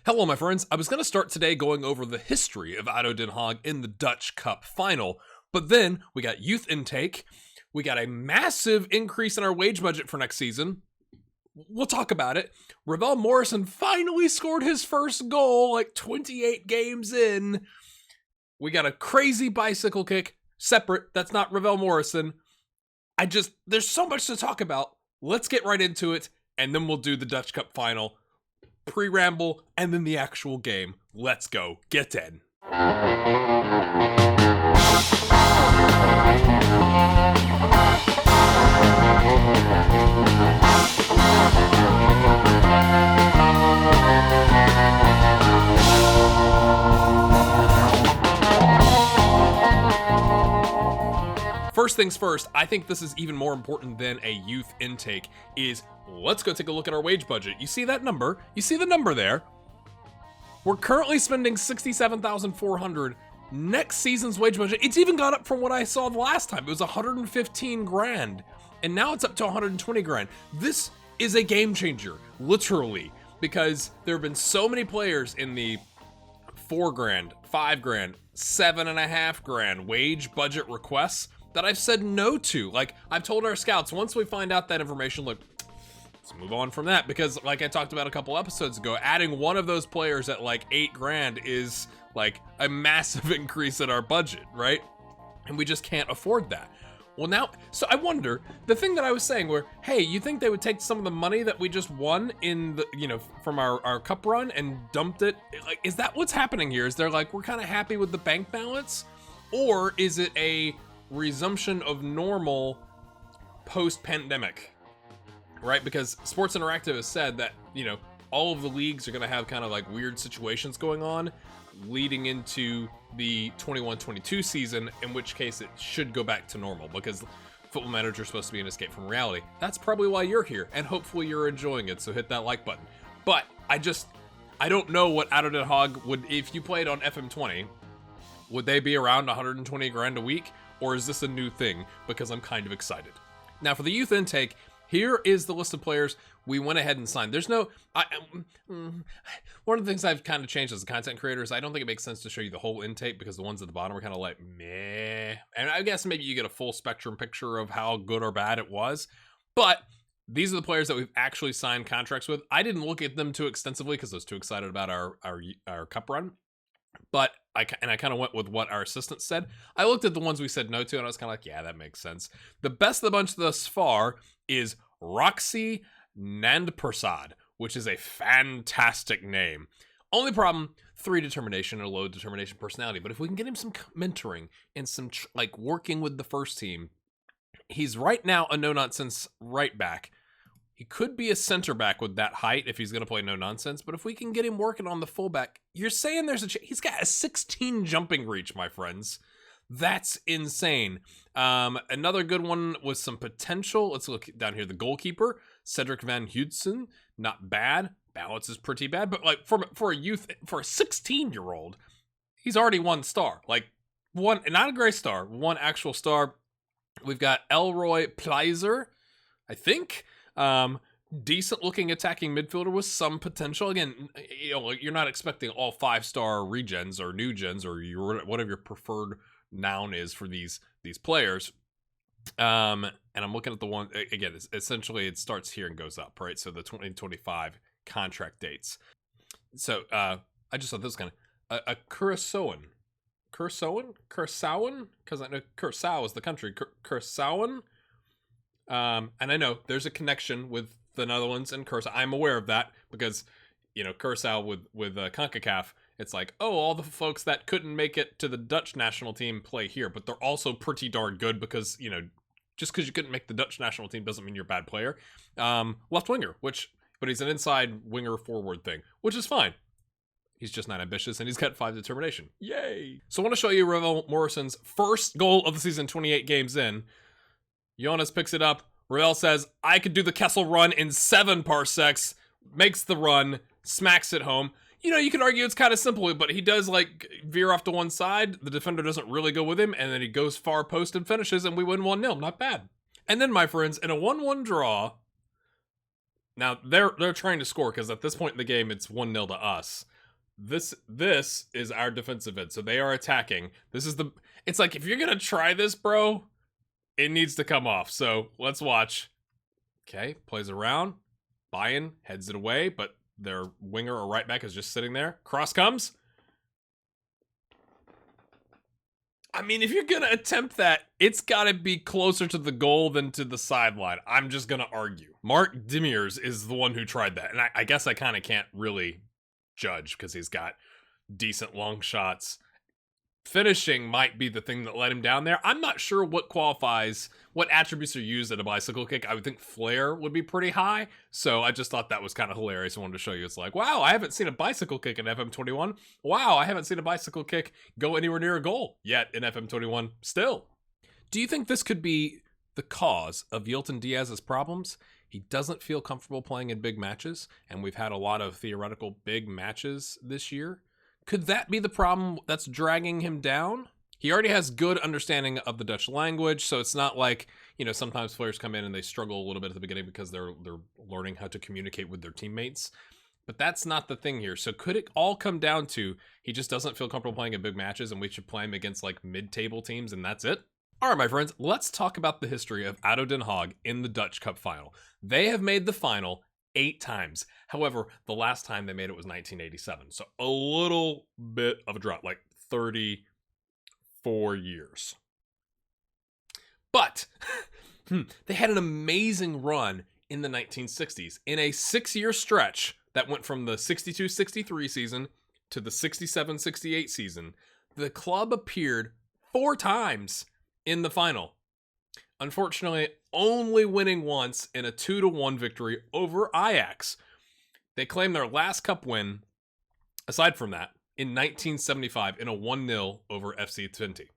Hello, my friends. I was going to start today going over the history of ADO Den Haag in the Dutch Cup final, but then we got youth intake, we got a massive increase in our wage budget for next season. We'll talk about it. Ravel Morrison finally scored his first goal, like 28 games in. We got a crazy bicycle kick, separate, that's not Ravel Morrison. There's so much to talk about. Let's get right into it, and then we'll do the Dutch Cup final. Pre-ramble, and then the actual game. Let's go. Get in. First things first, I think this is even more important than a youth intake, is let's go take a look at our wage budget. You see that number? You see the number there? We're currently spending $67,400. Next season's wage budget, it's even gone up from what I saw the last time. It was 115 grand, and now it's up to 120 grand. This is a game changer, literally, because there have been so many players in the 4 grand, 5 grand, 7.5 grand wage budget requests that I've said no to. Like, I've told our scouts, once we find out that information, look, let's move on from that, because like I talked about a couple episodes ago, adding one of those players at like 8 grand is like a massive increase in our budget, right? And we just can't afford that. Well, now, so I wonder, the thing that I was saying where, hey, you think they would take some of the money that we just won in the, from our cup run and dumped it? Like, is that what's happening here? Is they're like, we're kind of happy with the bank balance? Or is it a resumption of normal post-pandemic, right? Because Sports Interactive has said that, all of the leagues are going to have kind of like weird situations going on leading into the 21-22 season, in which case it should go back to normal, because Football Manager is supposed to be an escape from reality. That's probably why you're here, and hopefully you're enjoying it, so hit that like button. But I don't know what ADO Den Haag would, if you played on FM20, would they be around 120 grand a week? Or is this a new thing? Because I'm kind of excited. Now, for the youth intake, here is the list of players we went ahead and signed. There's no... one of the things I've kind of changed as a content creator is I don't think it makes sense to show you the whole intake, because the ones at the bottom are kind of like, meh. And I guess maybe you get a full spectrum picture of how good or bad it was. But these are the players that we've actually signed contracts with. I didn't look at them too extensively because I was too excited about our cup run. But I kind of went with what our assistant said. I looked at the ones we said no to, and I was kind of like, yeah, that makes sense. The best of the bunch thus far is Roxy Nandprasad, which is a fantastic name. Only problem, 3 determination and a low determination personality. But if we can get him some mentoring and some working with the first team, he's right now a no-nonsense right back. He could be a center back with that height if he's going to play no nonsense, but if we can get him working on the fullback, you're saying there's he's got a 16 jumping reach, my friends. That's insane. Another good one with some potential. Let's look down here. The goalkeeper, Cedric Van Hudson, not bad. Balance is pretty bad, but like for a 16-year-old, he's already 1 star. Like one, not a gray star, 1 actual star. We've got Elroy Pleiser, I think. Decent looking attacking midfielder with some potential. Again, you're not expecting all 5-star regens or new gens or whatever your preferred noun is for these players. And I'm looking at the one again. Essentially, it starts here and goes up, right? So the 2025 contract dates. So I just thought this was kind of a Curaçaoan, because I know Curaçao is the country. Curaçaoan. And I know there's a connection with the Netherlands and Curaçao. I'm aware of that because, Curaçao with CONCACAF, it's like, oh, all the folks that couldn't make it to the Dutch national team play here, but they're also pretty darn good because, just because you couldn't make the Dutch national team doesn't mean you're a bad player. Left winger, but he's an inside winger forward thing, which is fine. He's just not ambitious, and he's got 5 determination. Yay! So I want to show you Ravel Morrison's first goal of the season, 28 games in. Jonas picks it up. Ravel says, I could do the Kessel run in 7 parsecs, makes the run, smacks it home. You can argue it's kind of simple, but he does veer off to one side. The defender doesn't really go with him, and then he goes far post and finishes, and we win 1-0. Not bad. And then, my friends, in a 1-1 draw, now they're trying to score because at this point in the game, it's 1-0 to us. this is our defensive end. So they are attacking. It's like, if you're gonna try this, bro, it needs to come off. So let's watch. Okay, plays around. Bayern heads it away, but their winger or right back is just sitting there. Cross comes. I mean, if you're gonna attempt that, it's gotta be closer to the goal than to the sideline. I'm just gonna argue. Mark Demirs is the one who tried that. And I guess I kind of can't really judge because he's got decent long shots. Finishing might be the thing that let him down there. I'm not sure what attributes are used at a bicycle kick. I would think flair would be pretty high. So I just thought that was kind of hilarious. I wanted to show you. It's like, wow, I haven't seen a bicycle kick in FM21. Wow, I haven't seen a bicycle kick go anywhere near a goal yet in FM21 still. Do you think this could be the cause of Yilton Diaz's problems? He doesn't feel comfortable playing in big matches, and we've had a lot of theoretical big matches this year. Could that be the problem that's dragging him down? He already has good understanding of the Dutch language, so it's not like, sometimes players come in and they struggle a little bit at the beginning because they're learning how to communicate with their teammates. But that's not the thing here. So could it all come down to he just doesn't feel comfortable playing in big matches and we should play him against like mid-table teams and that's it? All right, my friends, let's talk about the history of ADO Den Haag in the Dutch Cup final. They have made the final 8 times. However, the last time they made it was 1987. So a little bit of a drop, like 34 years. But they had an amazing run in the 1960s. In a 6-year stretch that went from the 62-63 season to the 67-68 season, the club appeared 4 times in the final. Unfortunately, only winning once in a 2-1 victory over Ajax. They claim their last cup win, aside from that, in 1975 in a 1-0 over FC Twente.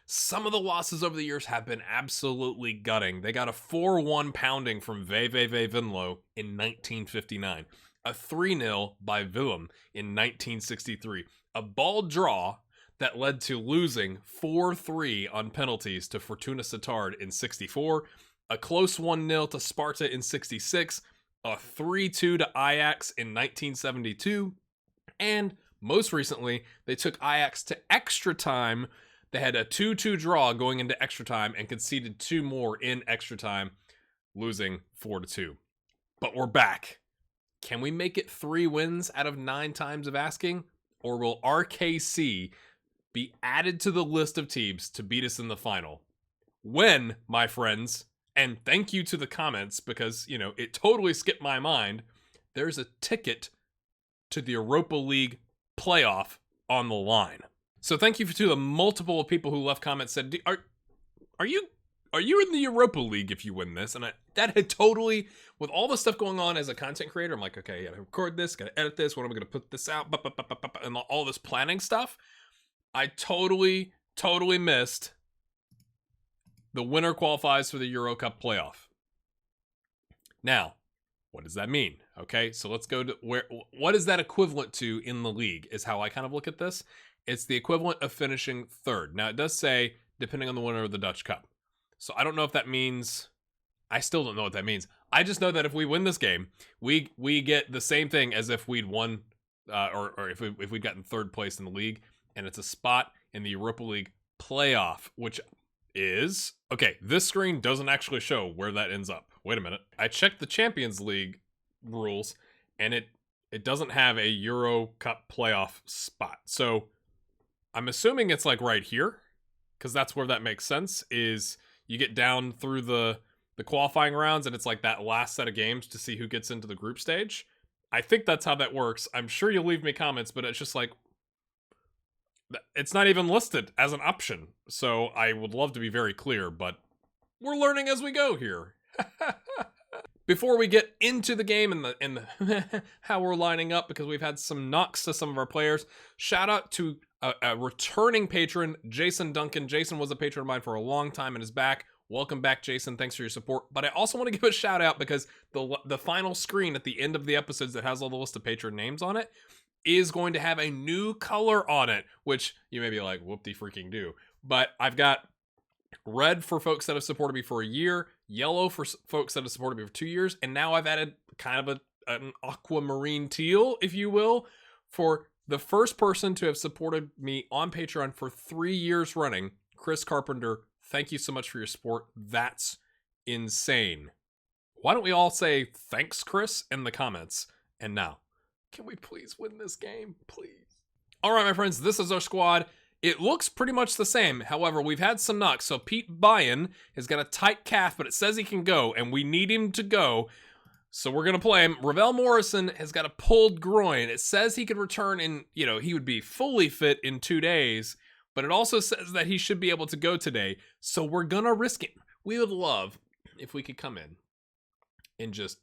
Some of the losses over the years have been absolutely gutting. They got a 4-1 pounding from VVV Venlo in 1959, a 3-0 by Willem in 1963, a ball draw that led to losing 4-3 on penalties to Fortuna Sittard in 64, a close 1-0 to Sparta in 66, a 3-2 to Ajax in 1972, and most recently, they took Ajax to extra time. They had a 2-2 draw going into extra time and conceded 2 more in extra time, losing 4-2. But we're back. Can we make it 3 wins out of 9 times of asking? Or will RKC be added to the list of teams to beat us in the final? When, my friends, and thank you to the comments because, it totally skipped my mind, there's a ticket to the Europa League playoff on the line. So thank you to the multiple people who left comments said, are you in the Europa League if you win this? And that had totally, with all the stuff going on as a content creator, I'm like, okay, I gotta record this, gotta edit this, when am I gonna put this out, and all this planning stuff. I totally missed the winner qualifies for the Euro Cup playoff. Now, what does that mean? Okay, so let's go to what is that equivalent to in the league is how I kind of look at this. It's the equivalent of finishing 3rd. Now, it does say, depending on the winner of the Dutch Cup. So I don't know if that means, I still don't know what that means. I just know that if we win this game, we get the same thing as if we'd won, or if we'd gotten 3rd place in the league, and it's a spot in the Europa League playoff, which is, okay, this screen doesn't actually show where that ends up. Wait a minute. I checked the Champions League rules, and it doesn't have a Euro Cup playoff spot. So I'm assuming it's like right here, because that's where that makes sense, is you get down through the qualifying rounds, and it's like that last set of games to see who gets into the group stage. I think that's how that works. I'm sure you'll leave me comments, but it's just like, it's not even listed as an option. So I would love to be very clear, but we're learning as we go here. Before we get into the game and the how we're lining up, because we've had some knocks to some of our players, shout out to a returning patron, Jason Duncan. Jason was a patron of mine for a long time and is back. Welcome back, Jason. Thanks for your support. But I also want to give a shout out because the final screen at the end of the episodes that has all the list of patron names on it is going to have a new color on it, which you may be like, whoop-de-freaking do. But I've got red for folks that have supported me for a year, yellow for folks that have supported me for 2 years, and now I've added kind of an aquamarine teal, if you will, for The first person to have supported me on Patreon for 3 years running, Chris Carpenter. Thank you so much for your support. That's insane. Why don't we all say thanks, Chris, in the comments? And now, can we please win this game? Please. All right, my friends, this is our squad. It looks pretty much the same. However, we've had some knocks. So Pete Byen has got a tight calf, but it says he can go, and we need him to go. So we're going to play him. Ravel Morrison has got a pulled groin. It says he could return in, he would be fully fit in 2 days, but it also says that he should be able to go today. So we're going to risk him. We would love if we could come in and just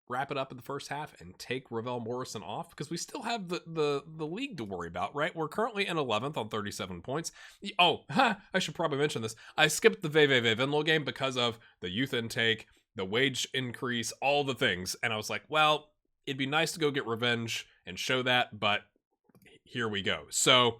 wrap it up in the first half and take Ravel Morrison off, because we still have the league to worry about, right? We're currently in 11th on 37 points. Oh, I should probably mention this. I skipped the Venlo game because of the youth intake, the wage increase, all the things. And I was like, well, it'd be nice to go get revenge and show that, but here we go. So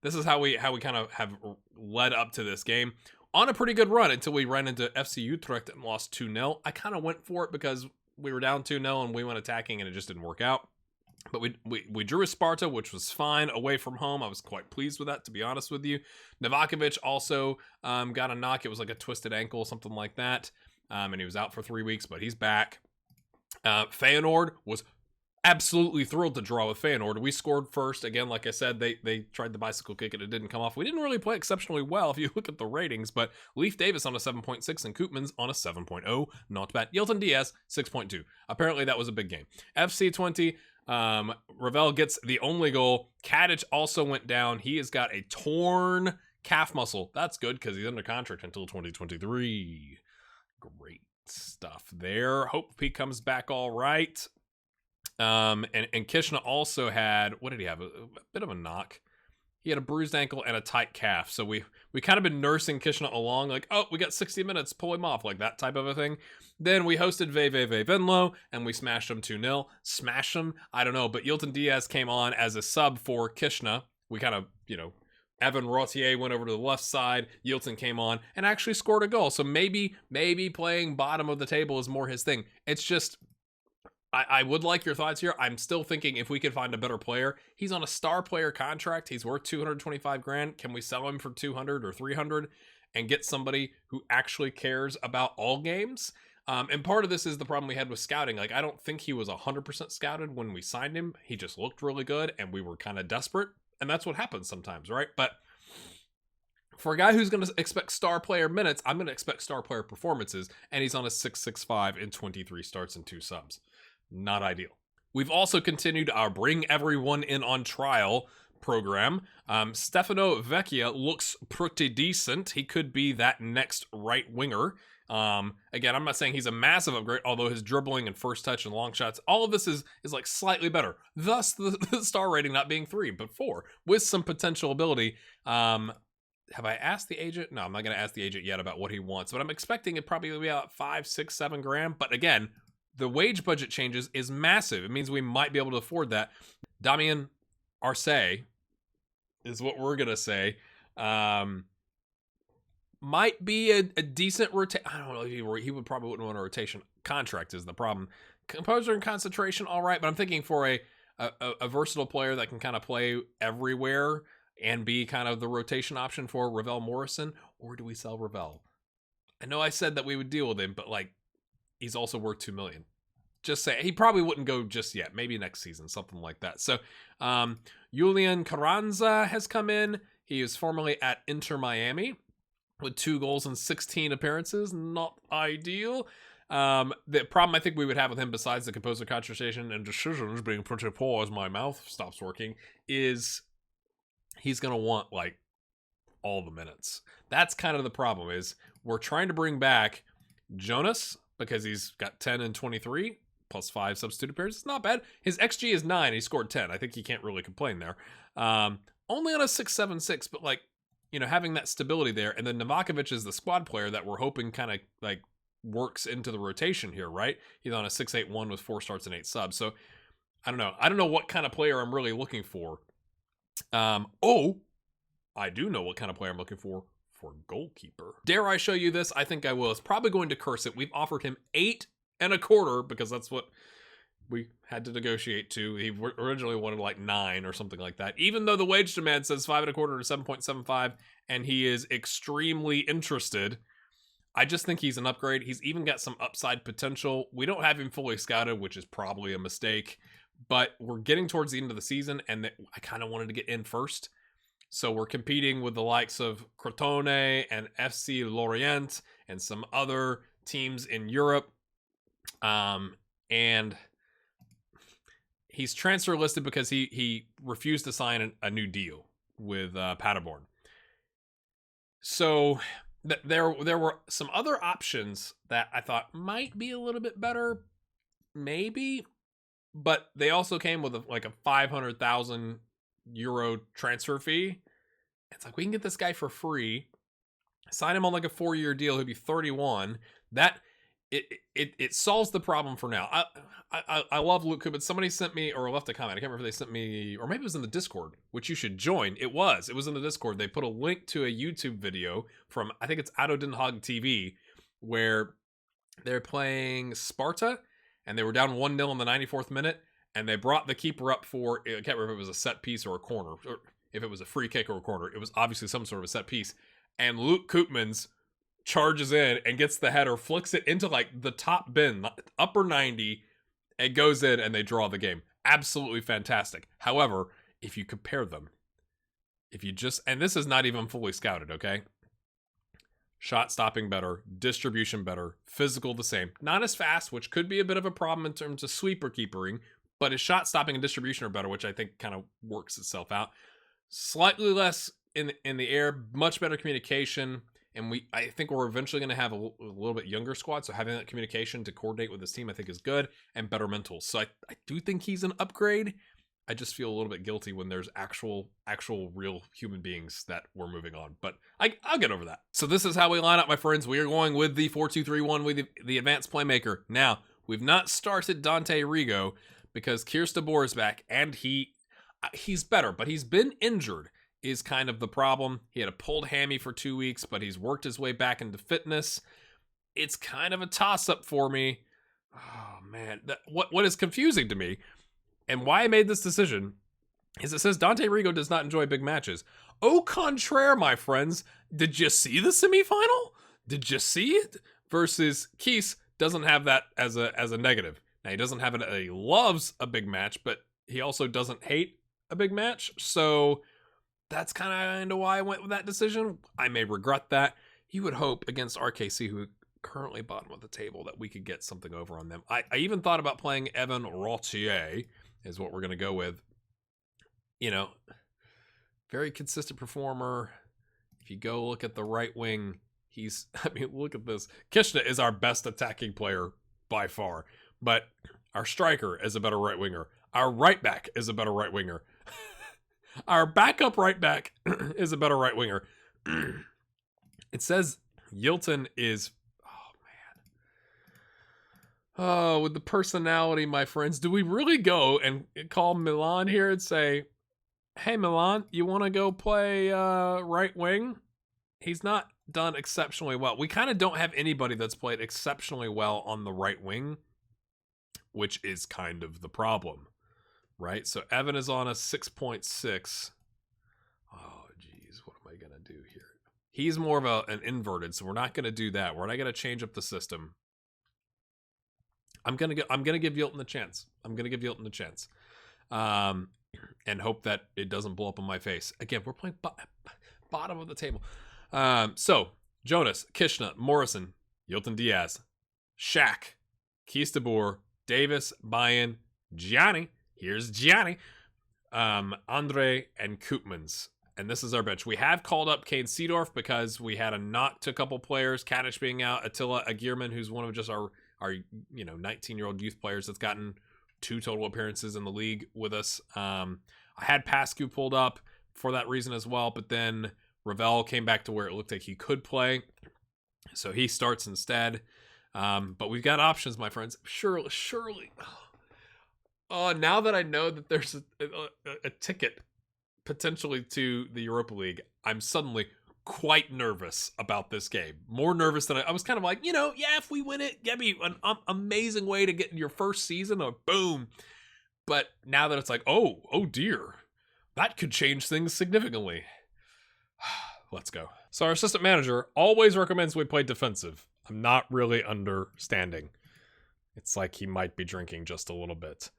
this is how we kind of have led up to this game. On a pretty good run until we ran into FC Utrecht and lost 2-0. I kind of went for it because we were down 2-0 and we went attacking and it just didn't work out. But we drew a Sparta, which was fine away from home. I was quite pleased with that, to be honest with you. Novakovic also got a knock. It was like a twisted ankle, something like that. And he was out for 3 weeks, but he's back. Feyenoord was absolutely thrilled to draw with Feyenoord. We scored first. Again, like I said, they tried the bicycle kick and it didn't come off. We didn't really play exceptionally well if you look at the ratings, but Leif Davis on a 7.6 and Koopmans on a 7.0. Not bad. Yilton Diaz, 6.2. Apparently that was a big game. FC20, Ravel gets the only goal. Kadic also went down. He has got a torn calf muscle. That's good because he's under contract until 2023. Great stuff there. Hope he comes back all right. And Kishna also had, what did he have? A bit of a knock. He had a bruised ankle and a tight calf. So we kind of been nursing Kishna along, like, oh, we got 60 minutes, pull him off, like that type of a thing. Then we hosted Venlo, and we smashed him 2-0. Smash him? I don't know, but Yilton Diaz came on as a sub for Kishna. We kind of, Evan Rotier went over to the left side. Yilton came on and actually scored a goal. So maybe playing bottom of the table is more his thing. It's just, I would like your thoughts here. I'm still thinking if we could find a better player. He's on a star player contract. He's worth 225 grand. Can we sell him for 200 or 300 and get somebody who actually cares about all games? And part of this is the problem we had with scouting. Like, I don't think he was 100% scouted when we signed him. He just looked really good and we were kind of desperate. And that's what happens sometimes, right? But for a guy who's going to expect star player minutes, I'm going to expect star player performances. And he's on a 6.65 in 23 starts and 2 subs. Not ideal. We've also continued our Bring Everyone In on Trial program. Stefano Vecchia looks pretty decent. He could be that next right winger. Again, I'm not saying he's a massive upgrade, although his dribbling and first touch and long shots, all of this is like slightly better. Thus, the star rating not being 3, but 4, with some potential ability. Have I asked the agent? No, I'm not going to ask the agent yet about what he wants, but I'm expecting it probably to be about 5, 6, 7 grand. But again, the wage budget changes is massive. It means we might be able to afford that. Damien Arce is what we're going to say. Might be a decent rotation. I don't know if he would probably wouldn't want a rotation. Contract is the problem. Composure and concentration, all right, but I'm thinking for a versatile player that can kind of play everywhere and be kind of the rotation option for Ravel Morrison, or do we sell Ravel? I know I said that we would deal with him, but like, he's also worth 2 million. Just say he probably wouldn't go just yet. Maybe next season, something like that. So, Julian Carranza has come in. He is formerly at Inter Miami with 2 goals and 16 appearances. Not ideal. The problem I think we would have with him, besides the composer concentration and decisions being pretty poor as my mouth stops working, is he's going to want like all the minutes. That's kind of the problem. Is we're trying to bring back Jonas, because he's got 10 and 23 plus 5 substitute appearances. It's not bad. His XG is 9. He scored 10. I think he can't really complain there. Only on a 6.76, but like, having that stability there. And then Novakovic is the squad player that we're hoping kind of like works into the rotation here, right? He's on a 6.81 with 4 starts and 8 subs. So I don't know. I don't know what kind of player I'm really looking for. I do know what kind of player I'm looking for goalkeeper. Dare I show you this? I think I will. It's probably going to curse it. We've offered him 8.25 because that's what We had to negotiate 2. He originally wanted like 9 or something like that, even though the wage demand says 5.25 to 7.75, and he is extremely interested. I just think he's an upgrade. He's even got some upside potential. We don't have him fully scouted, which is probably a mistake, but we're getting towards the end of the season, and I kind of wanted to get in first. So we're competing with the likes of Crotone and FC Lorient and some other teams in Europe. And he's transfer listed because he refused to sign a new deal with Paderborn. So there were some other options that I thought might be a little bit better, maybe, but they also came with a 500,000 euro transfer fee. It's like, we can get this guy for free, sign him on like a 4-year deal. He'll be 31. That it solves the problem for now. I love Luke Koopmans. Somebody sent me or left a comment. I can't remember if they sent me, or maybe it was in the Discord, which you should join. It was in the Discord. They put a link to a YouTube video from, I think it's Ado Den Haag TV, where they're playing Sparta and they were down 1-0 in the 94th minute, and they brought the keeper up for, I can't remember if it was a set piece or a corner, or if it was a free kick or a corner. It was obviously some sort of a set piece, and Luke Koopmans charges in and gets the header, flicks it into like the top bin, upper 90, and goes in, and they draw the game. Absolutely fantastic. However, if you compare them, and this is not even fully scouted, okay? Shot stopping better, distribution better, physical the same. Not as fast, which could be a bit of a problem in terms of sweeper keepering, but his shot stopping and distribution are better, which I think kind of works itself out. Slightly less in the air, much better communication. And I think we're eventually going to have a little bit younger squad, so having that communication to coordinate with this team, I think, is good, and better mentals. So I do think he's an upgrade. I just feel a little bit guilty when there's actual real human beings that we're moving on. But I'll get over that. So this is how we line up, my friends. We are going with the 4-2-3-1 with the advanced playmaker. Now, we've not started Dante Rigo because Keers de Boer is back, and he's better, but he's been injured. Is kind of the problem. He had a pulled hammy for 2 weeks, but he's worked his way back into fitness. It's kind of a toss-up for me. Oh, man. What is confusing to me, and why I made this decision, is it says Dante Rigo does not enjoy big matches. Au contraire, my friends. Did you see the semifinal? Did you see it? Versus Kees doesn't have that as a negative. Now, he doesn't have it. He loves a big match, but he also doesn't hate a big match. So that's kind of why I went with that decision. I may regret that. You would hope against RKC, who currently bottom of the table, that we could get something over on them. I even thought about playing Evan Rotier, is what we're going to go with. You know, very consistent performer. If you go look at the right wing, look at this. Kishna is our best attacking player by far, but our striker is a better right winger. Our right back is a better right winger. Our backup right back is a better right winger. It says Yilton is, with the personality, my friends. Do we really go and call Milan here and say, hey, Milan, you want to go play right wing? He's not done exceptionally well. We kind of don't have anybody that's played exceptionally well on the right wing, which is kind of the problem. Right, so Evan is on a 6.6. Oh, geez, what am I gonna do here? He's more of an inverted, so we're not gonna do that. We're not gonna change up the system. I'm gonna give Yilton a chance. And hope that it doesn't blow up in my face. Again, we're playing bottom of the table. So Jonas, Kishna, Morrison, Yilton Diaz, Shaq, Kees de Boer, Davis, Bayan, Gianni. Here's Gianni, Andre, and Koopmans. And this is our bench. We have called up Kane Seedorf because we had a knock to a couple players, Kaddish being out, Attila Agirman, who's one of just our 19-year-old youth players that's gotten 2 total appearances in the league with us. I had Pascu pulled up for that reason as well, but then Ravel came back to where it looked like he could play. So he starts instead. But we've got options, my friends. Surely. Now that I know that there's a ticket potentially to the Europa League, I'm suddenly quite nervous about this game. More nervous than I was kind of like, yeah, if we win it, give me an amazing way to get in your first season, or boom. But now that it's like, oh dear, that could change things significantly. Let's go. So our assistant manager always recommends we play defensive. I'm not really understanding. It's like he might be drinking just a little bit.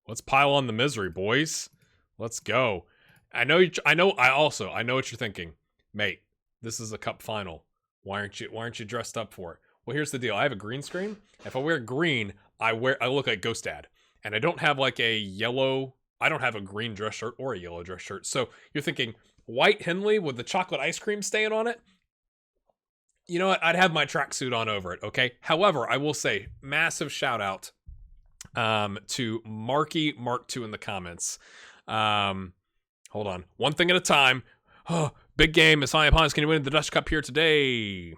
Let's pile on the misery, boys. Let's go. I know what you're thinking. Mate, this is a cup final. Why aren't you dressed up for it? Well, here's the deal. I have a green screen. If I wear green, I look like Ghost Dad. And I don't have like I don't have a green dress shirt or a yellow dress shirt. So you're thinking white Henley with the chocolate ice cream stain on it? You know what? I'd have my tracksuit on over it, okay? However, I will say, massive shout out to Marky Mark 2 in the comments. Hold on. One thing at a time. Oh, big game is high upon us. Can you win the Dutch Cup here today?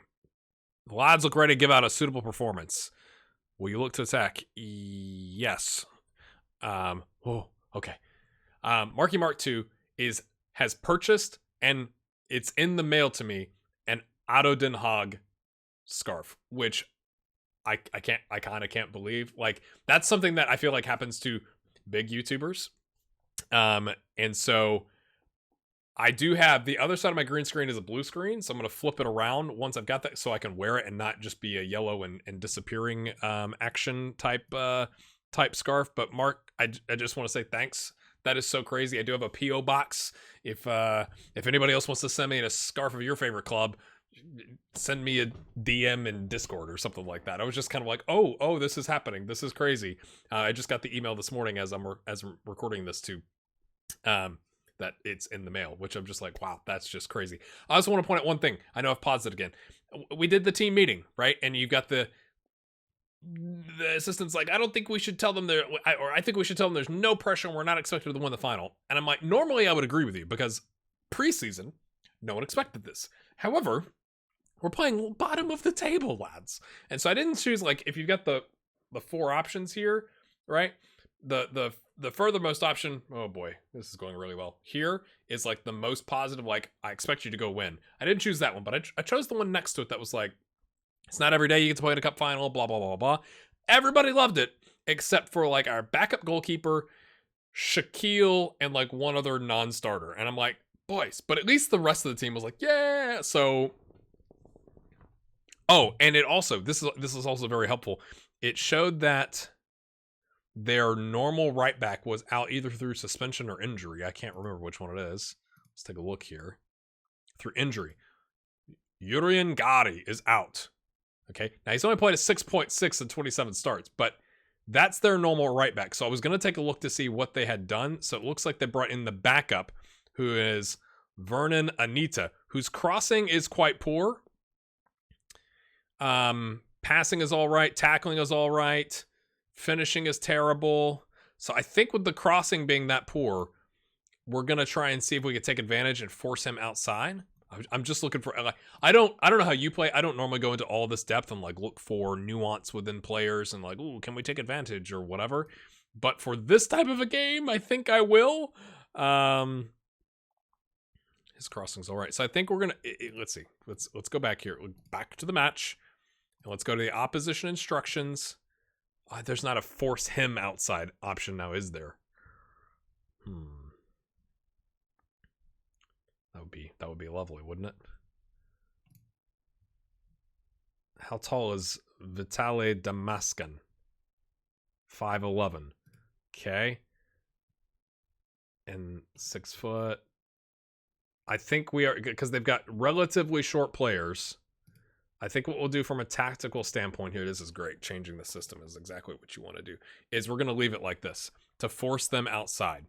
The lads look ready to give out a suitable performance. Will you look to attack? Yes. Okay. Marky Mark 2 has purchased, and it's in the mail to me, an Otto Den Haag scarf, which I kind of can't believe. Like, that's something that I feel like happens to big YouTubers. And so I do have the other side of my green screen is a blue screen, so I'm going to flip it around once I've got that so I can wear it and not just be a yellow and disappearing action type scarf. But Mark, I just want to say thanks. That is so crazy. I do have a PO box. If anybody else wants to send me a scarf of your favorite club, send me a DM in Discord or something like that. I was just kind of like, oh, this is happening. This is crazy. I just got the email this morning as I'm recording this too. That it's in the mail, which I'm just like, wow, that's just crazy. I also want to point out one thing. I know I've paused it again. We did the team meeting, right? And you've got the assistant's like, I don't think we should tell them I think we should tell them there's no pressure and we're not expected to win the final. And I'm like, normally I would agree with you because preseason, no one expected this. However, we're playing bottom of the table, lads. And so I didn't choose, like, if you've got the four options here, right? The furthermost option, oh boy, this is going really well. Here is like the most positive, like, I expect you to go win. I didn't choose that one, but I chose the one next to it that was like, it's not every day you get to play in a cup final, blah, blah, blah, blah. Everybody loved it, except for like our backup goalkeeper, Shaquille, and like one other non-starter. And I'm like, boys, but at least the rest of the team was like, yeah. So, oh, and it also, this is also very helpful. It showed that their normal right back was out either through suspension or injury. I can't remember which one it is. Let's take a look here. Through injury. Urian Gatti is out. Okay, now he's only played a 6.6 in 27 starts, but that's their normal right back. So I was going to take a look to see what they had done. So it looks like they brought in the backup, who is Vernon Anita, whose crossing is quite poor. Passing is all right. Tackling is all right. Finishing is terrible. So I think with the crossing being that poor, we're going to try and see if we can take advantage and force him outside. I'm just looking for, like, I don't know how you play. I don't normally go into all this depth and like look for nuance within players and like, ooh, can we take advantage or whatever? But for this type of a game, I think I will. His crossing's all right. So I think we're going to, let's see. Let's go back here. Back to the match. And let's go to the opposition instructions. There's not a force him outside option now, is there? That would be lovely, wouldn't it? How tall is Vitaly Damaskin? 5'11". Okay. And 6 foot. I think we are, because they've got relatively short players. I think what we'll do from a tactical standpoint here, this is great. Changing the system is exactly what you want to do. Is we're going to leave it like this to force them outside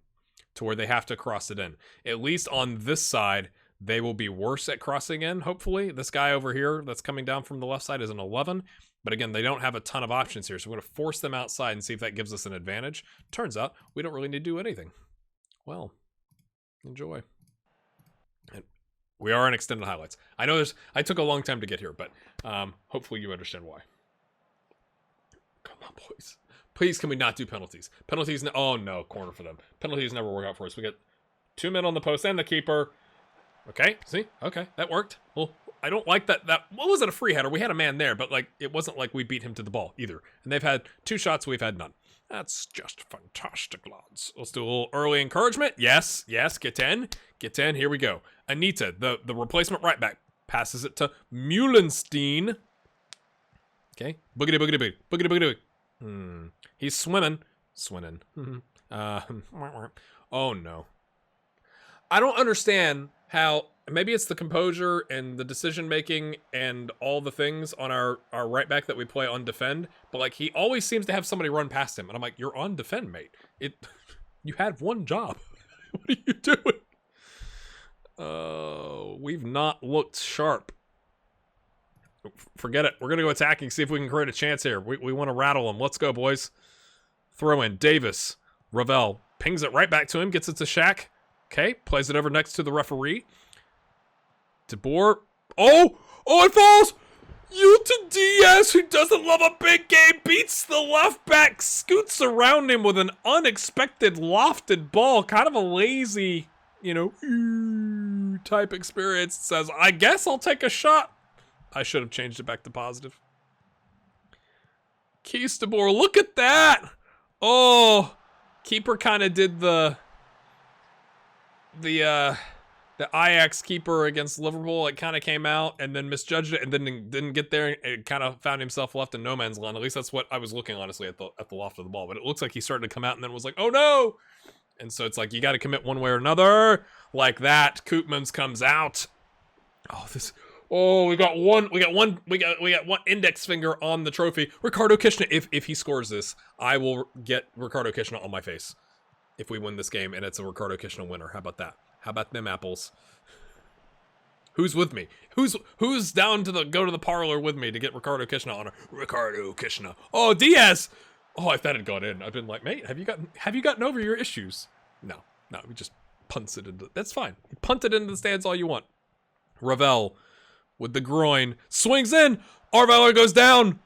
to where they have to cross it in. At least on this side, they will be worse at crossing in, hopefully. This guy over here that's coming down from the left side is an 11. But again, they don't have a ton of options here. So we're going to force them outside and see if that gives us an advantage. Turns out we don't really need to do anything. Well, enjoy. And we are in extended highlights. I know I took a long time to get here, but hopefully you understand why. Come on, boys. Please, can we not do penalties? Penalties, oh no, corner for them. Penalties never work out for us. We get 2 men on the post and the keeper. Okay, see? Okay, that worked. Well, I don't like that. What was it, a free header? We had a man there, but like it wasn't like we beat him to the ball either. And they've had 2 shots, we've had none. That's just fantastic, lads. Let's do a little early encouragement. Yes, get in. Here we go. Anita, the replacement right back, passes it to Muhlenstein. Okay, boogity boogity boogity boogity boogity boogity. He's swimming. Oh no. I don't understand how, maybe it's the composure and the decision making and all the things on our right back that we play on defend, but like he always seems to have somebody run past him, and I'm like, you're on defend, mate. You had one job. What are you doing? We've not looked sharp. Forget it. We're gonna go attacking, see if we can create a chance here. We want to rattle them. Let's go, boys. Throw in Davis. Ravel pings it right back to him, gets it to Shaq. Okay, plays it over next to the referee. DeBoer. Oh, it falls! Yilton Diaz, who doesn't love a big game, beats the left back, scoots around him with an unexpected lofted ball. Kind of a lazy, type experience. Says, I guess I'll take a shot. I should have changed it back to positive. Keys DeBoer, look at that! Oh, keeper kind of did the Ajax keeper against Liverpool. It kind of came out and then misjudged it and then didn't get there. It kind of found himself left in no man's land. At least that's what I was looking, honestly, at the loft of the ball. But it looks like he started to come out and then was like, oh no! And so it's like, you got to commit one way or another. Like that. Koopmans comes out. We got one index finger on the trophy. Ricardo Kishna, if he scores this, I will get Ricardo Kishna on my face. If we win this game and it's a Ricardo Kishna winner. How about that? How about them apples? Who's with me? Who's down to go to the parlor with me to get Ricardo Kishna on Ricardo Kishna. Oh, Diaz! Oh, if that had gone in, I've been like, mate, have you gotten over your issues? No, we just punts it into, that's fine. Punt it into the stands all you want. Ravel with the groin swings in. Arvelar goes down.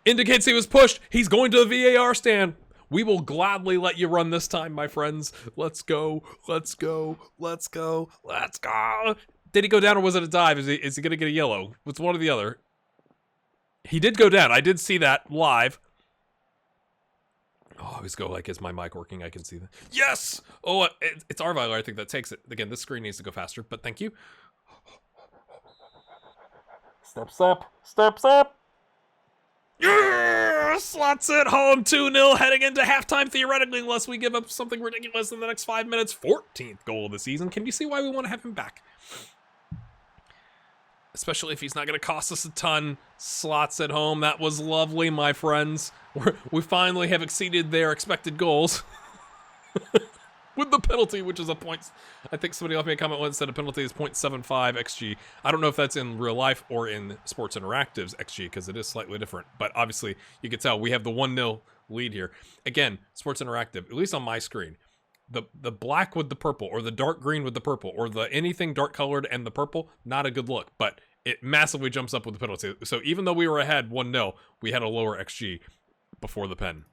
Indicates he was pushed. He's going to the VAR stand. We will gladly let you run this time, my friends. Let's go. Did he go down or was it a dive? Is he going to get a yellow? It's one or the other. He did go down. I did see that live. Oh, I always go like, is my mic working? I can see that. Yes! Oh, it's Arvelar, I think, that takes it. Again, this screen needs to go faster, but thank you. Steps up. Yeah! Slots it home 2-0 heading into halftime, theoretically, unless we give up something ridiculous in the next 5 minutes. 14th goal of the season. Can you see why we want to have him back? Especially if he's not going to cost us a ton. Slots it home. That was lovely, my friends. We finally have exceeded their expected goals. With the penalty, which is a point. I think somebody left me a comment once said a penalty is 0.75 XG. I don't know if that's in real life or in Sports Interactive's XG, because it is slightly different. But obviously, you can tell we have the 1-0 lead here. Again, Sports Interactive, at least on my screen, the black with the purple, or the dark green with the purple, or the anything dark colored and the purple, not a good look. But it massively jumps up with the penalty. So even though we were ahead 1-0, we had a lower XG before the pen.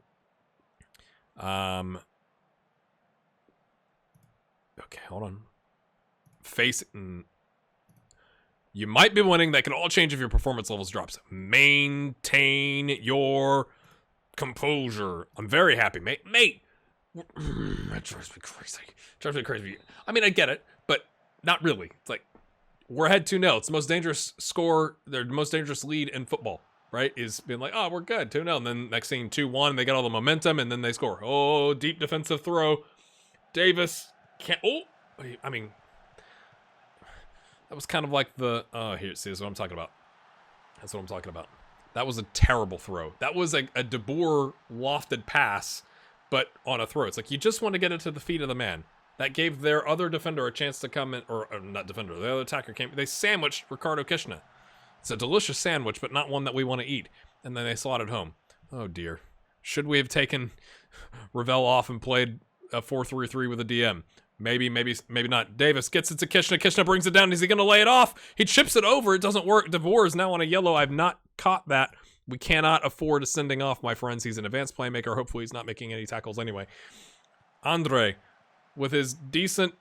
Okay, hold on. You might be winning. That can all change if your performance levels drops. Maintain your composure. I'm very happy, mate. That drives me crazy. I mean, I get it, but not really. It's like, we're ahead 2-0. It's the most dangerous score, the most dangerous lead in football, right? Is being like, oh, we're good, 2-0. And then next thing, 2-1. They got all the momentum, and then they score. Oh, deep defensive throw. Davis. I mean, that was kind of like the, here, see, this is what I'm talking about. That's what I'm talking about. That was a terrible throw. That was a DeBoer lofted pass, but on a throw. It's like, you just want to get it to the feet of the man. That gave their other defender a chance to come in, or not defender, the other attacker came, they sandwiched Ricardo Kishna. It's a delicious sandwich, but not one that we want to eat. And then they slotted home. Oh dear. Should we have taken Ravel off and played a 4-3-3 with a DM? Maybe not. Davis gets it to Kishna. Kishna brings it down. Is he going to lay it off? He chips it over. It doesn't work. DeVore is now on a yellow. I've not caught that. We cannot afford a sending off, my friends. He's an advanced playmaker. Hopefully he's not making any tackles anyway. Andre with his decent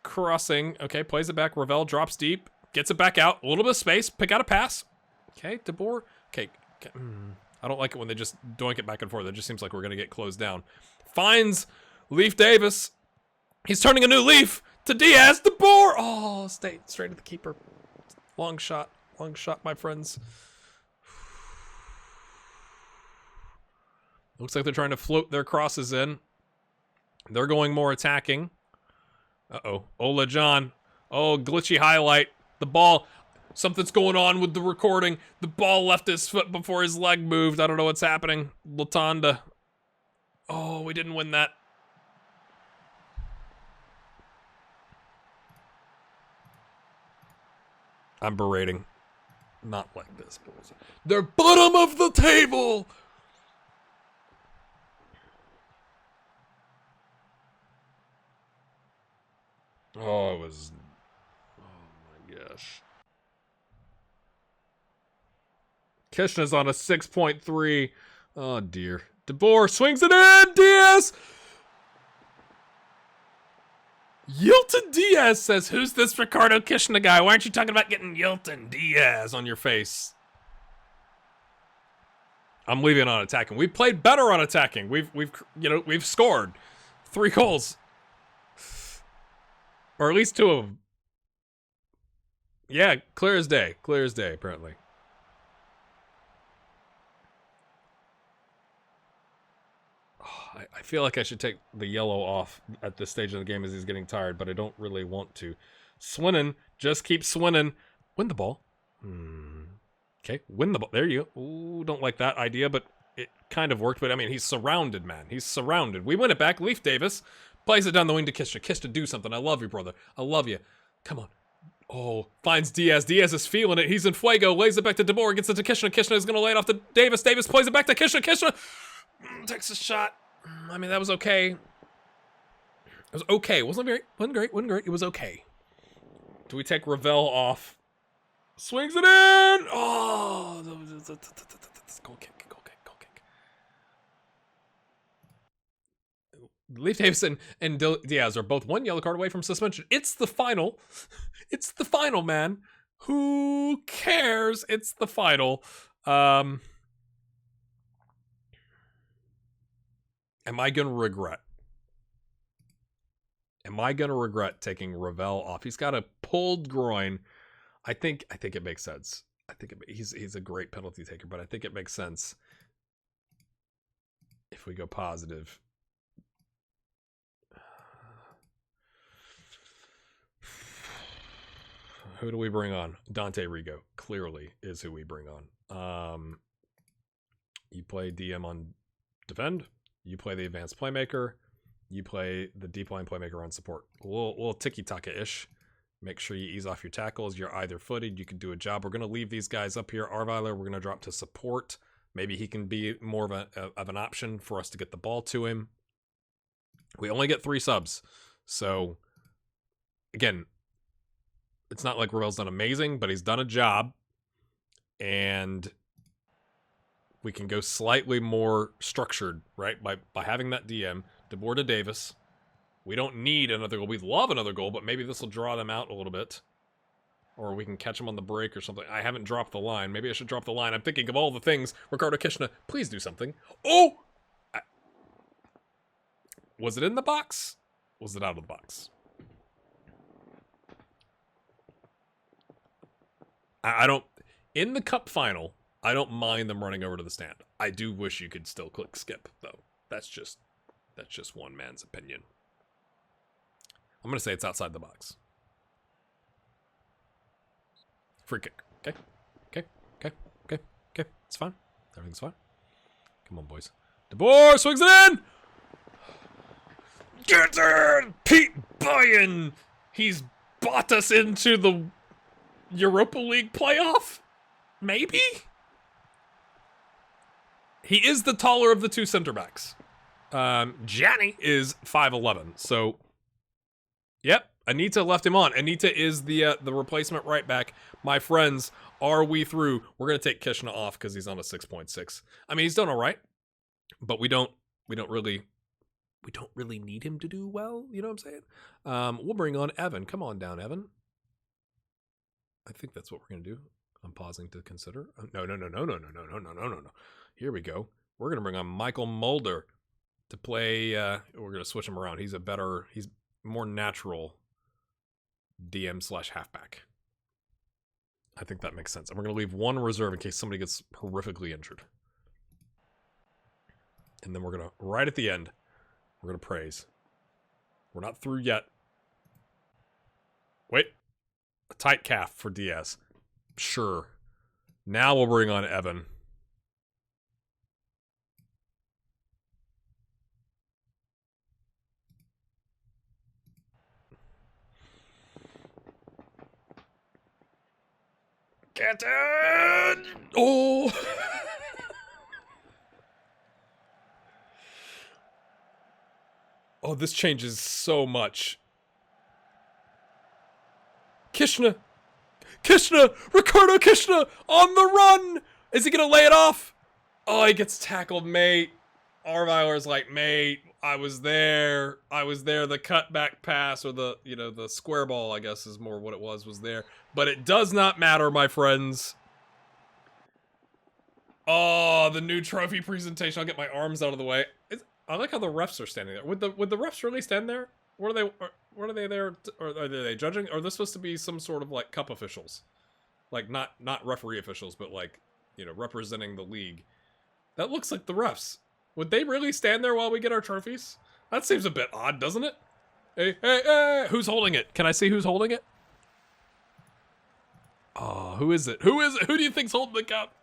crossing. Okay, plays it back. Ravel drops deep, gets it back out. A little bit of space. Pick out a pass. Okay, DeBoer. Okay. I don't like it when they just doink it back and forth. It just seems like we're going to get closed down. Finds Leaf Davis. He's turning a new leaf to Diaz. DeBoer. Oh, straight to the keeper. Long shot. Long shot, my friends. Looks like they're trying to float their crosses in. They're going more attacking. Uh-oh. Ola John. Oh, glitchy highlight. The ball. Something's going on with the recording. The ball left his foot before his leg moved. I don't know what's happening. Latanda. Oh, we didn't win that. I'm berating. Not like this, boys. They're bottom of the table! Oh, it was... Oh, my gosh. Kishna's on a 6.3. Oh, dear. DeBoer swings it in! Diaz! Yilton Diaz says, who's this Ricardo Kishna guy? Why aren't you talking about getting Yilton Diaz on your face? I'm leaving on attacking. We played better on attacking. We've scored 3 goals. Or at least 2 of them. Yeah, clear as day. Clear as day, apparently. I feel like I should take the yellow off at this stage of the game as he's getting tired, but I don't really want to. Swinning. Just keep swinning. Win the ball. Okay, win the ball. There you go. Ooh, don't like that idea, but it kind of worked. But, I mean, he's surrounded, man. He's surrounded. We win it back. Leaf Davis plays it down the wing to Kishna. Kishna, do something. I love you, brother. I love you. Come on. Oh, finds Diaz. Diaz is feeling it. He's in fuego. Lays it back to DeBoer. Gets it to Kishna. Kishna is going to lay it off to Davis. Davis plays it back to Kishna. Kishna takes a shot. I mean, that was okay. It was okay. Wasn't great. It was okay. Do we take Ravel off? Swings it in! Oh! Goal kick. Leaf Davis and Diaz are both 1 yellow card away from suspension. It's the final. It's the final, man. Who cares? It's the final. Am I going to regret? Am I going to regret taking Ravel off? He's got a pulled groin. I think it makes sense. I think he's a great penalty taker, but I think it makes sense if we go positive. Who do we bring on? Dante Rigo clearly is who we bring on. You play DM on defend. You play the advanced playmaker. You play the deep line playmaker on support. A little tiki-taka-ish. Make sure you ease off your tackles. You're either footed. You can do a job. We're going to leave these guys up here. Arveiler, we're going to drop to support. Maybe he can be more of an option for us to get the ball to him. We only get 3 subs. So, again, it's not like Ravel's done amazing, but he's done a job. And we can go slightly more structured, right? By having that DM, DeBoer to Davis. We don't need another goal. We'd love another goal, but maybe this will draw them out a little bit. Or we can catch them on the break or something. I haven't dropped the line. Maybe I should drop the line. I'm thinking of all the things. Ricardo Kishna, please do something. Oh! Was it in the box? Was it out of the box? I don't... In the cup final, I don't mind them running over to the stand. I do wish you could still click skip, though. That's just one man's opinion. I'm going to say it's outside the box. Free kick. Okay. It's fine. Everything's fine. Come on, boys. DeBoer swings it in! Get in! Pete Boyan! He's bought us into the Europa League playoff? Maybe? He is the taller of the 2 center backs. Gianni is 5'11", so... Yep, Anita left him on. Anita is the replacement right back. My friends, are we through? We're going to take Kishna off because he's on a 6.6. I mean, he's done all right, but we don't really we don't really need him to do well. You know what I'm saying? We'll bring on Evan. Come on down, Evan. I think that's what we're going to do. I'm pausing to consider. No. Here we go. We're going to bring on Michael Mulder to play. We're going to switch him around. He's more natural DM/halfback. I think that makes sense. And we're going to leave one reserve in case somebody gets horrifically injured. And then we're going to, right at the end, we're going to praise. We're not through yet. Wait. A tight calf for Diaz. Sure. Now we'll bring on Evan. Get in! Oh! Oh, this changes so much. Kishna! Ricardo Kishna on the run! Is he gonna lay it off? Oh, he gets tackled, mate. Arveiler's like, mate, I was there. The cutback pass, or the square ball, I guess is more what it was there. But it does not matter, my friends. Oh, the new trophy presentation. I'll get my arms out of the way. I like how the refs are standing there. Would the refs really stand there? What are they there? Or are they judging? Or are they supposed to be some sort of like cup officials? Like not referee officials, but like, representing the league. That looks like the refs. Would they really stand there while we get our trophies? That seems a bit odd, doesn't it? Hey, who's holding it? Can I see who's holding it? Oh, who is it? Who do you think's holding the cup?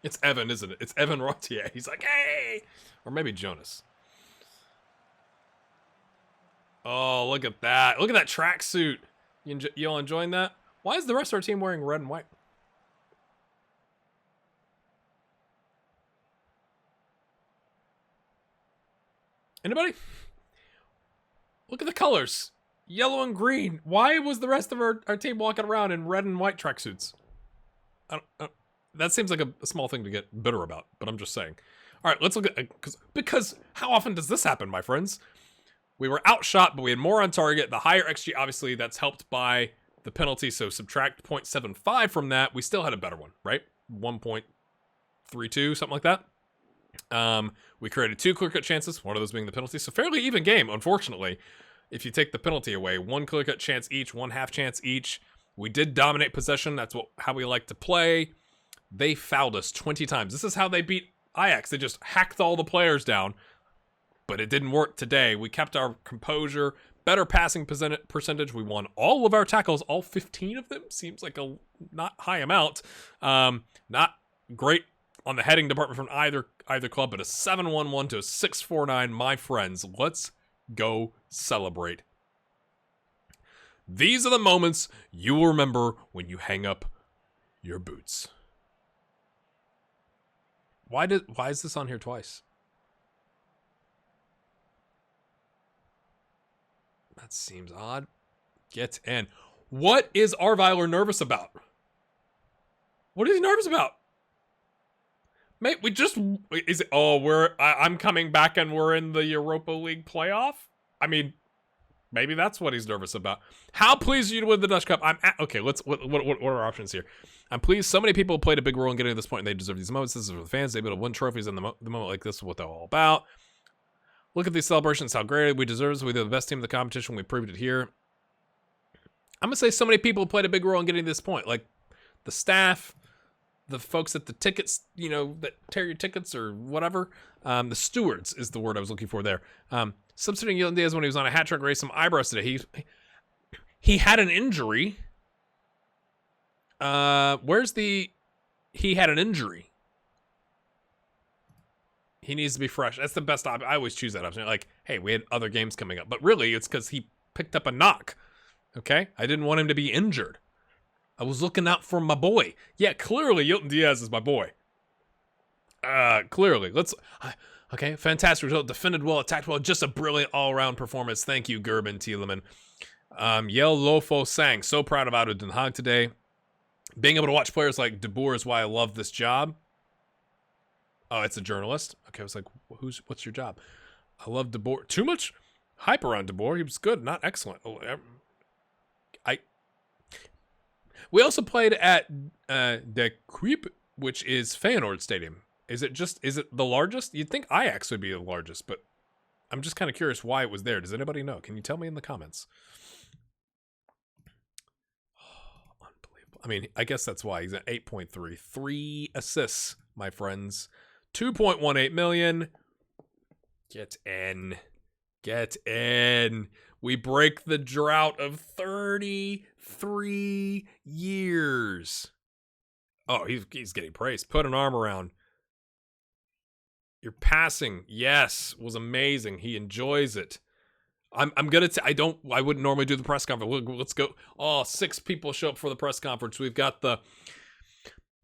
It's Evan, isn't it? It's Evan Rotier. He's like, hey! Or maybe Jonas. Oh, look at that. Look at that tracksuit. You all enjoying that? Why is the rest of our team wearing red and white? Anybody? Look at the colors. Yellow and green. Why was the rest of our team walking around in red and white tracksuits? That seems like a small thing to get bitter about, but I'm just saying. All right, let's look at... Because how often does this happen, my friends? We were outshot, but we had more on target. The higher XG, obviously, that's helped by the penalty, so subtract 0.75 from that. We still had a better one, right? 1.32, something like that. We created 2 clear-cut chances, one of those being the penalty. So fairly even game, unfortunately. If you take the penalty away, 1 clear-cut chance each, 1 half chance each. We did dominate possession. That's how we like to play. They fouled us 20 times. This is how they beat Ajax. They just hacked all the players down. But it didn't work today. We kept our composure. Better passing percentage. We won all of our tackles. All 15 of them. Seems like a not high amount. Not great on the heading department from either club, but a 7-1-1 to a 6-4-9. My friends, let's go celebrate. These are the moments you will remember when you hang up your boots. Why is this on here twice? That seems odd. Get in. What is Arveiler nervous about? What is he nervous about? Mate, is it, I'm coming back and we're in the Europa League playoff? I mean, maybe that's what he's nervous about. How pleased are you to win the Dutch Cup? Okay, what are our options here? I'm pleased so many people played a big role in getting to this point and they deserve these moments. This is for the fans. They've been able to win trophies in the moment like this is what they're all about. Look at these celebrations, how great we deserve this. We're the best team in the competition. We proved it here. I'm going to say so many people played a big role in getting to this point. Like the staff, the folks at the tickets, that tear your tickets or whatever. The stewards is the word I was looking for there. Substituting Yilton Diaz when he was on a hat-trick race, some eyebrows today. He had an injury. He had an injury. He needs to be fresh. That's the best option. I always choose that option. Like, hey, we had other games coming up. But really, it's because he picked up a knock. Okay? I didn't want him to be injured. I was looking out for my boy. Yeah, clearly, Yilton Diaz is my boy. Clearly. Okay, fantastic result. Defended well, attacked well. Just a brilliant all-around performance. Thank you, Gerben Thielemann. Yel Lofo Sang. So proud of Otto Den Haag today. Being able to watch players like De Boer is why I love this job. Oh, it's a journalist? Okay, I was like, what's your job? I love De Boer. Too much hype around De Boer. He was good, not excellent. We also played at De Kuip, which is Feyenoord Stadium. Is it the largest? You'd think Ajax would be the largest, but I'm just kind of curious why it was there. Does anybody know? Can you tell me in the comments? Oh, unbelievable. I mean, I guess that's why he's at 8.3. 3 assists, my friends. 2.18 million. Get in. Get in. We break the drought of 33 years. Oh, he's getting praised. Put an arm around. Your passing, yes, was amazing. He enjoys it. I'm gonna. I wouldn't normally do the press conference. Let's go. Oh, 6 people show up for the press conference. We've got the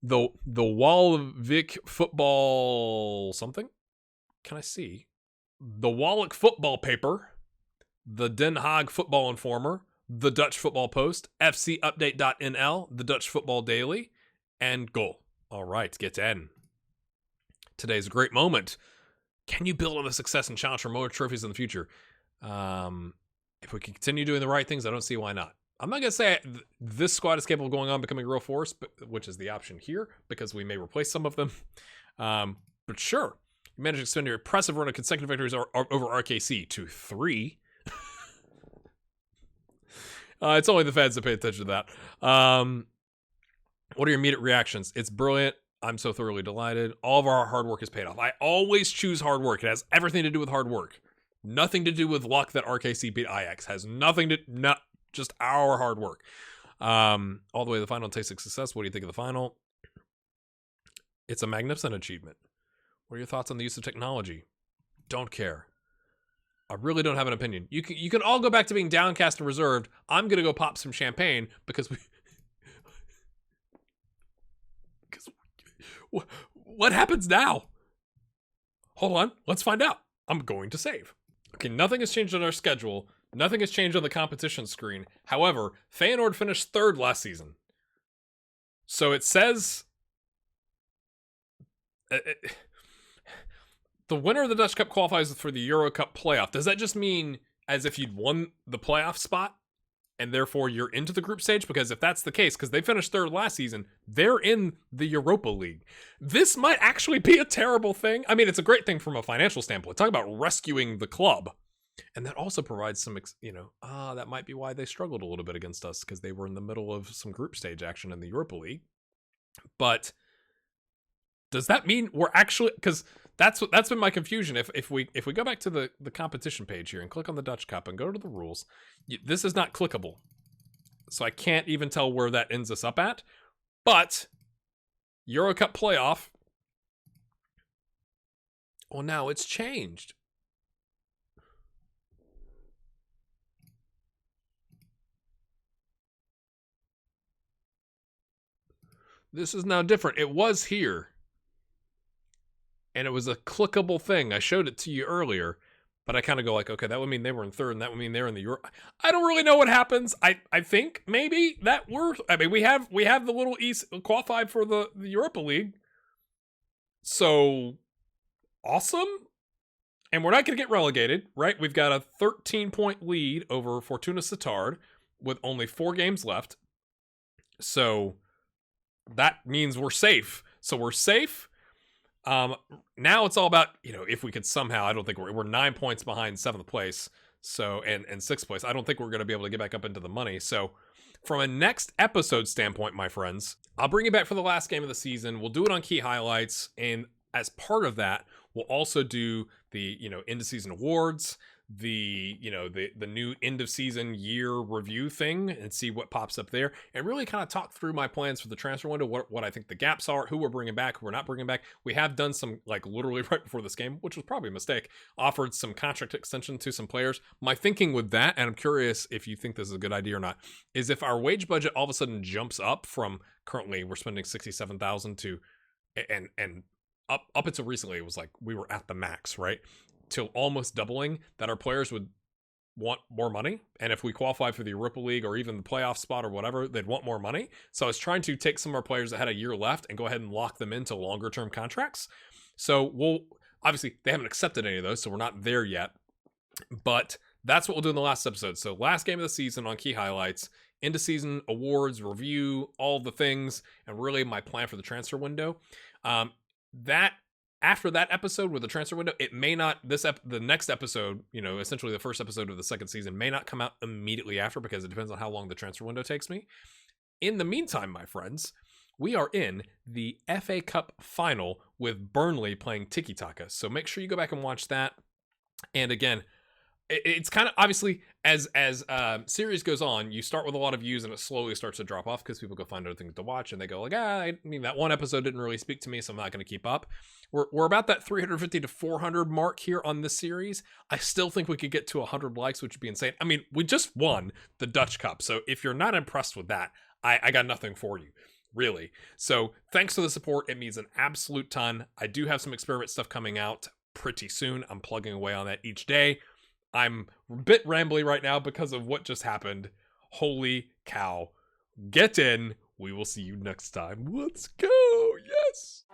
Wallvik football something. Can I see? The Wallach football paper, the Den Haag football informer, the Dutch football post, FC update.nl, the Dutch football daily, and goal. All right, get in. Today's a great moment. Can you build on the success and challenge for more trophies in the future? If we can continue doing the right things, I don't see why not. I'm not going to say this squad is capable of going on becoming a real force, which is the option here, because we may replace some of them. But sure, you managed to extend your impressive run of consecutive victories over RKC to 3. It's only the fans that pay attention to that. What are your immediate reactions? It's brilliant. I'm so thoroughly delighted. All of our hard work is paid off. I always choose hard work. It has everything to do with hard work. Nothing to do with luck that RKC beat Ajax. Has nothing to... Not just our hard work. All the way to the final tasting success. What do you think of the final? It's a magnificent achievement. What are your thoughts on the use of technology? Don't care. I really don't have an opinion. You can all go back to being downcast and reserved. I'm going to go pop some champagne because we... What happens now? Hold on. Let's find out. I'm going to save. Okay, nothing has changed on our schedule. Nothing has changed on the competition screen. However, Feyenoord finished 3rd last season. So it says... the winner of the Dutch Cup qualifies for the Euro Cup playoff. Does that just mean as if you'd won the playoff spot and therefore you're into the group stage? Because if that's the case, because they finished 3rd last season, they're in the Europa League. This might actually be a terrible thing. I mean, it's a great thing from a financial standpoint. Talk about rescuing the club. And that also provides some, that might be why they struggled a little bit against us, because they were in the middle of some group stage action in the Europa League. But does that mean we're actually, because that's been my confusion. If we go back to the competition page here and click on the Dutch Cup and go to the rules, this is not clickable. So I can't even tell where that ends us up at. But Euro Cup playoff, well, now it's changed. This is now different. It was here. And it was a clickable thing. I showed it to you earlier, but I kind of go like, okay, that would mean they were in 3rd, and that would mean they're in the Euro. I don't really know what happens. I think maybe that we have the little East qualified for the Europa League. So awesome. And we're not going to get relegated, right? We've got a 13-point lead over Fortuna Sittard with only 4 games left. So that means we're safe. So we're safe. Now it's all about, if we could somehow, I don't think we're 9 points behind 7th place. So, and 6th place. I don't think we're going to be able to get back up into the money. So from a next episode standpoint, my friends, I'll bring you back for the last game of the season. We'll do it on key highlights. And as part of that, we'll also do the, end of season awards, the new end of season year review thing, and see what pops up there, and really kind of talk through my plans for the transfer window, what I think the gaps are, who we're bringing back, who we're not bringing back. We have done some, literally right before this game, which was probably a mistake, offered some contract extension to some players. My thinking with that, and I'm curious if you think this is a good idea or not, is if our wage budget all of a sudden jumps up from currently we're spending $67,000 to and up until recently it was like we were at the max, right? Till almost doubling, that our players would want more money. And if we qualify for the Europa League or even the playoff spot or whatever, they'd want more money. So I was trying to take some of our players that had a year left and go ahead and lock them into longer term contracts. So Obviously, they haven't accepted any of those, so we're not there yet. But that's what we'll do in the last episode. So last game of the season on Key Highlights, into season awards, review, all the things, and really my plan for the transfer window. That after that episode with the transfer window, it may not, the next episode, essentially the first episode of the second season may not come out immediately after, because it depends on how long the transfer window takes me. In the meantime, my friends, we are in the FA Cup final with Burnley playing Tiki Taka. So make sure you go back and watch that. And again, it's kind of, obviously, as series goes on, you start with a lot of views and it slowly starts to drop off because people go find other things to watch and they go like, that one episode didn't really speak to me, so I'm not going to keep up. We're about that 350 to 400 mark here on this series. I still think we could get to 100 likes, which would be insane. I mean, we just won the Dutch Cup, so if you're not impressed with that, I got nothing for you, really. So thanks for the support. It means an absolute ton. I do have some experiment stuff coming out pretty soon. I'm plugging away on that each day. I'm a bit rambly right now because of what just happened. Holy cow. Get in. We will see you next time. Let's go. Yes.